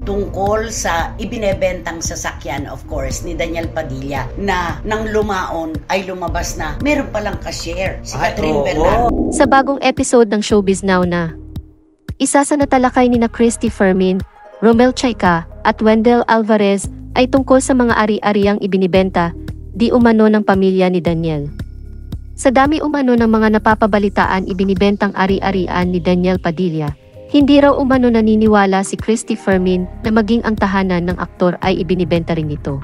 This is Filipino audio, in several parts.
tungkol sa ibinebentang sasakyan, of course, ni Daniel Padilla na nang lumaon ay lumabas na meron palang cashier, si Catherine Bernardo. Sa bagong episode ng Showbiz Now na, isa sa natalakay ni na Christy Fermin, Romel Chayka at Wendell Alvarez ay tungkol sa mga ari-ariang ibinibenta di umano ng pamilya ni Daniel. Sa dami umano ng mga napapabalitaan ibinibentang ari-arian ni Daniel Padilla, hindi raw umano naniniwala si Christy Fermin na maging ang tahanan ng aktor ay ibinibenta rin ito.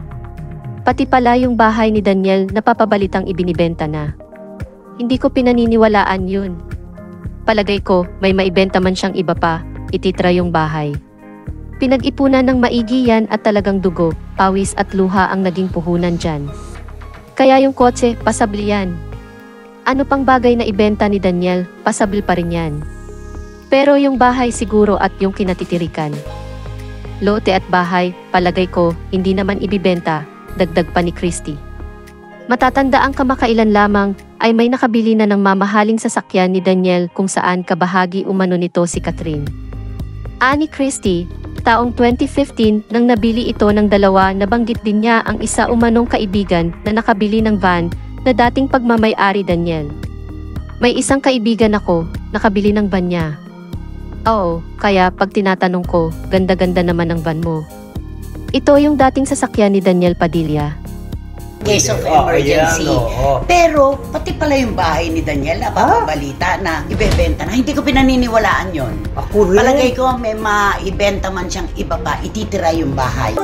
Pati pala yung bahay ni Daniel napapabalitang ibinibenta na. Hindi ko pinaniniwalaan yun. Palagay ko may maibenta man siyang iba pa, ititra yung bahay. Pinag-ipunan ng maigi yan at talagang dugo, pawis at luha ang naging puhunan dyan. Kaya yung kotse, pasabil yan. Ano pang bagay na ibenta ni Daniel, pasabil pa rin yan. Pero yung bahay siguro at yung kinatitirikan. Lote at bahay, palagay ko, hindi naman ibibenta, dagdag pa ni Christy. Matatanda ang kamakailan lamang ay may nakabili na ng mamahaling sasakyan ni Daniel kung saan kabahagi umano nito si Catherine. Ani Christy, taong 2015 nang nabili ito ng dalawa, nabanggit din niya ang isa umanong kaibigan na nakabili ng van na dating pagmamay-ari Daniel. May isang kaibigan ako, nakabili ng van niya. Oo, kaya pag tinatanong ko, ganda-ganda naman ang van mo. Ito yung dating sasakyan ni Daniel Padilla. Case of emergency. Pero pati pala yung bahay ni Daniel napapabalita na ibebenta na. Hindi ko pinaniniwalaan yon. Palagay ko may maibenta man siyang iba pa, ititira yung bahay.